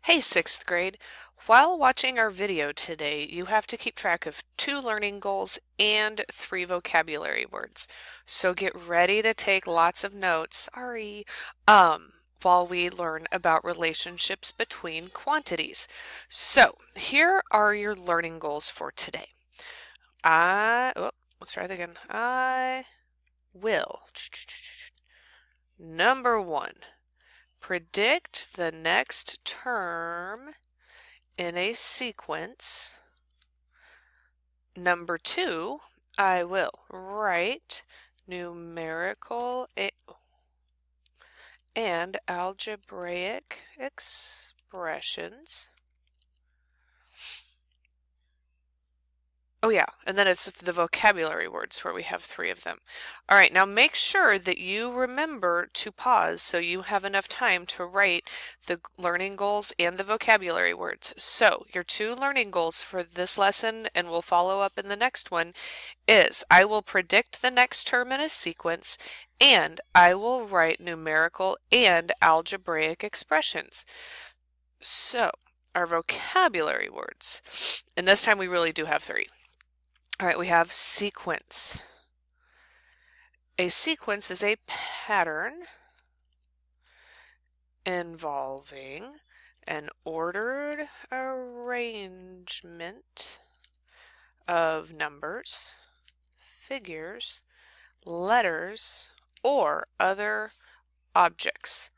Hey, sixth grade. While watching our video today, you have to keep track of 2 learning goals and 3 vocabulary words. So get ready to take lots of notes, sorry, while we learn about relationships between quantities. So here are your learning goals for today. Let's try that again. I will. Number 1, predict the next term in a sequence. Number 2, I will write numerical and algebraic expressions. Oh yeah, and then it's the vocabulary words where we have 3 of them. All right, now make sure that you remember to pause so you have enough time to write the learning goals and the vocabulary words. So your 2 learning goals for this lesson, and we'll follow up in the next one, is I will predict the next term in a sequence, and I will write numerical and algebraic expressions. So our vocabulary words, and this time we really do have 3. All right, we have sequence. A sequence is a pattern involving an ordered arrangement of numbers, figures, letters, or other objects.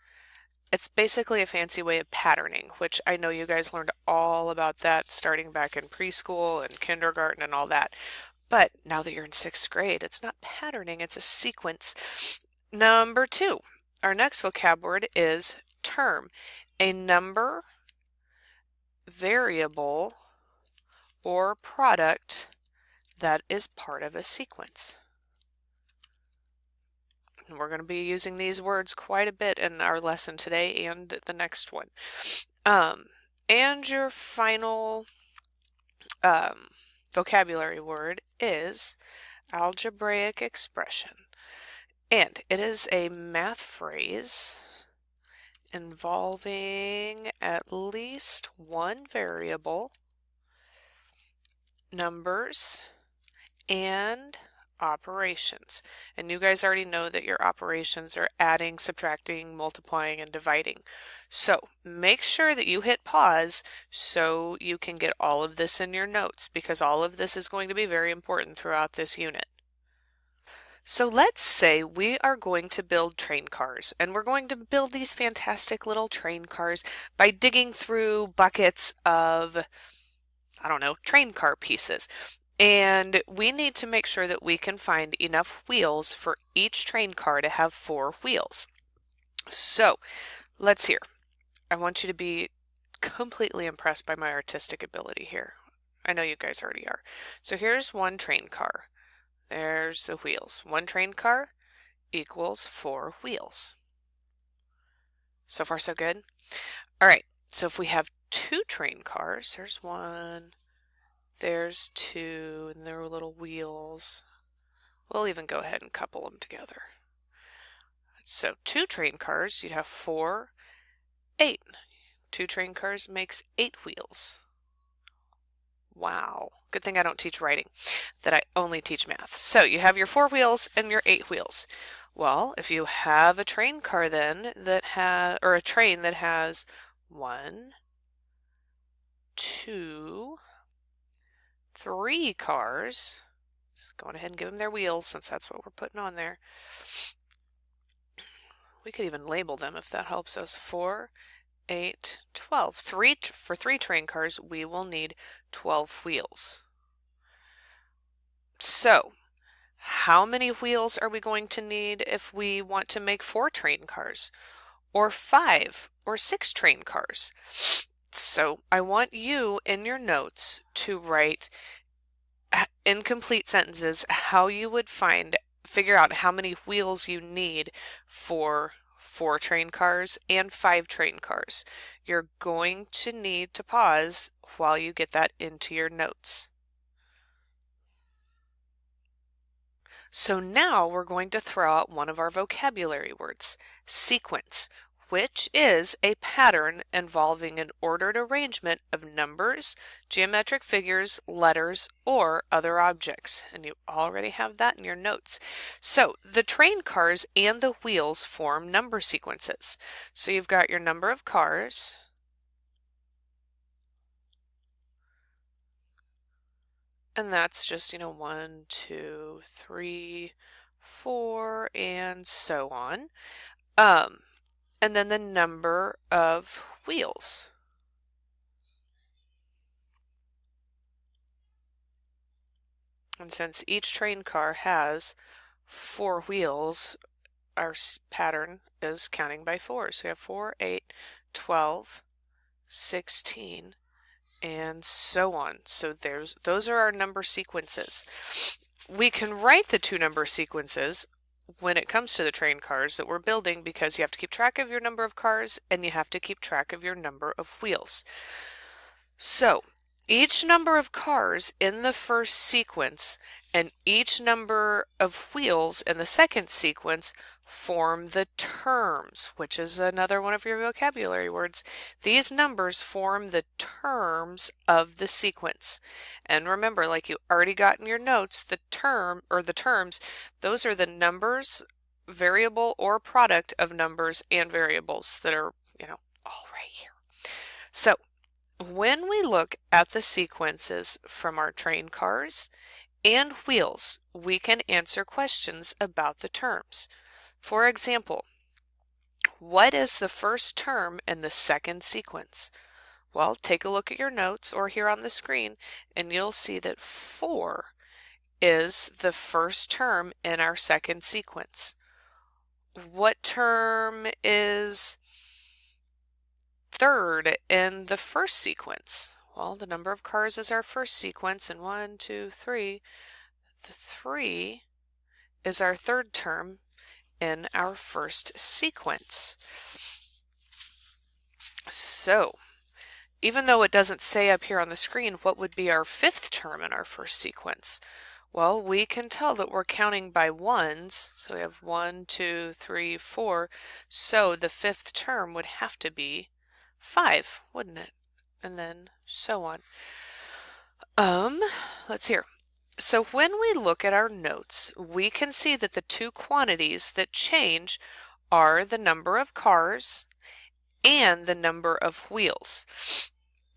It's basically a fancy way of patterning, which I know you guys learned all about that starting back in preschool and kindergarten and all that. But now that you're in 6th grade, it's not patterning, it's a sequence. Number 2, our next vocab word is term. A number, variable, or product that is part of a sequence. And we're going to be using these words quite a bit in our lesson today and the next one. And your final vocabulary word is algebraic expression. And it is a math phrase involving at least one variable, numbers, and operations. And you guys already know that your operations are adding, subtracting, multiplying, and dividing. So make sure that you hit pause so you can get all of this in your notes, because all of this is going to be very important throughout this unit. So let's say we are going to build train cars, and we're going to build these fantastic little train cars by digging through buckets of, I don't know, train car pieces. And we need to make sure that we can find enough wheels for each train car to have 4 wheels. So let's hear. I want you to be completely impressed by my artistic ability here. I know you guys already are. So here's one train car. There's the wheels. One train car equals 4 wheels. So far, so good? All right, so if we have 2 train cars, there's 1, there's 2, and there are little wheels. We'll even go ahead and couple them together. So 2 train cars, you'd have 4, 8. 2 train cars makes 8 wheels. Wow. Good thing I don't teach writing, that I only teach math. So you have your 4 wheels and your 8 wheels. Well, if you have a train car then or a train that has 1, 2, 3 cars, let's go ahead and give them their wheels since that's what we're putting on there. We could even label them if that helps us. 4, 8, 12. For 3 train cars, we will need 12 wheels. So, how many wheels are we going to need if we want to make 4 train cars? Or 5 or 6 train cars? So, I want you in your notes to write incomplete sentences how you would figure out how many wheels you need for 4 train cars and 5 train cars. You're going to need to pause while you get that into your notes. So now we're going to throw out one of our vocabulary words, sequence. which is a pattern involving an ordered arrangement of numbers, geometric figures, letters, or other objects. And you already have that in your notes. So the train cars and the wheels form number sequences. So you've got your number of cars, and that's just, 1, 2, 3, 4, and so on. And then the number of wheels. And since each train car has 4 wheels, our pattern is counting by 4. So we have 4, 8, 12, 16, and so on. So those are our number sequences. We can write the 2 number sequences when it comes to the train cars that we're building, because you have to keep track of your number of cars and you have to keep track of your number of wheels. So each number of cars in the first sequence and each number of wheels in the second sequence form the terms, which is another one of your vocabulary words. These numbers form the terms of the sequence. And remember, like you already got in your notes, the term or the terms, those are the numbers, variable or product of numbers and variables that are, all right here. So when we look at the sequences from our train cars and wheels, we can answer questions about the terms. For example, what is the first term in the second sequence? Well, take a look at your notes or here on the screen, and you'll see that 4 is the first term in our second sequence. What term is third in the first sequence? Well, the number of cars is our first sequence, and 1, 2, 3. The 3 is our third term in our first sequence. So, even though it doesn't say up here on the screen what would be our 5th term in our first sequence, well, we can tell that we're counting by ones. So we have 1, 2, 3, 4. So the 5th term would have to be 5, wouldn't it? And then so on. Let's hear. So when we look at our notes, we can see that the 2 quantities that change are the number of cars and the number of wheels.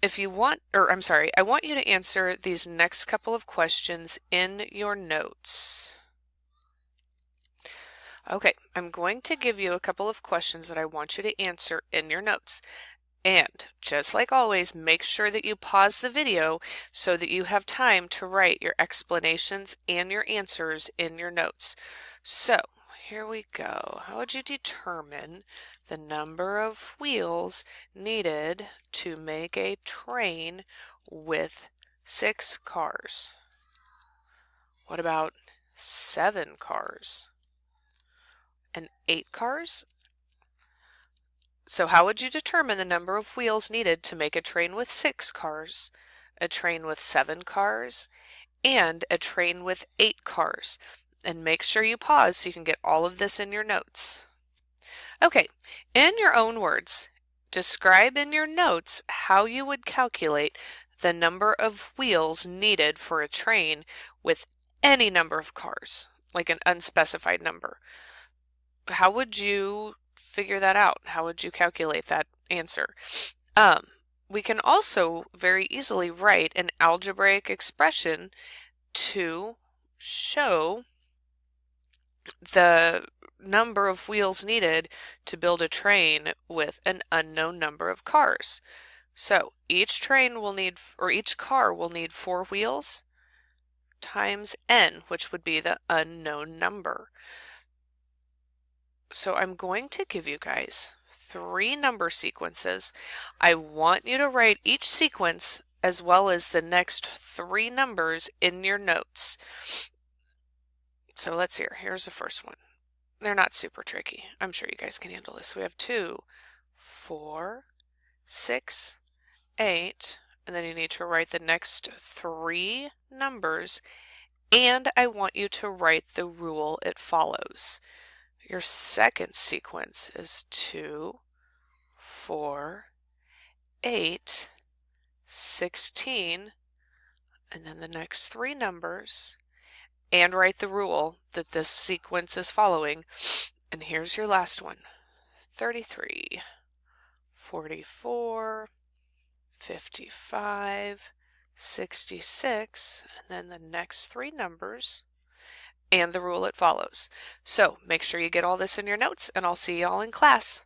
If you want, I want you to answer these next couple of questions in your notes. Okay, I'm going to give you a couple of questions that I want you to answer in your notes. And just like always, make sure that you pause the video so that you have time to write your explanations and your answers in your notes. So here we go. How would you determine the number of wheels needed to make a train with 6 cars? What about 7 cars? And 8 cars? So how would you determine the number of wheels needed to make a train with 6 cars, a train with 7 cars, and a train with 8 cars? And make sure you pause so you can get all of this in your notes. Okay, in your own words, describe in your notes how you would calculate the number of wheels needed for a train with any number of cars, like an unspecified number. How would you figure that out? How would you calculate that answer? We can also very easily write an algebraic expression to show the number of wheels needed to build a train with an unknown number of cars. So each train will need, or each car will need 4 wheels times n, which would be the unknown number. So I'm going to give you guys 3 number sequences. I want you to write each sequence as well as the next 3 numbers in your notes. So let's hear. Here's the first one. They're not super tricky. I'm sure you guys can handle this. We have 2, 4, 6, 8, and then you need to write the next 3 numbers, and I want you to write the rule it follows. Your second sequence is 2, 4, 8, 16, and then the next three numbers, and write the rule that this sequence is following. And here's your last one: 33, 44, 55, 66, and then the next three numbers, and the rule it follows. So make sure you get all this in your notes, and I'll see you all in class.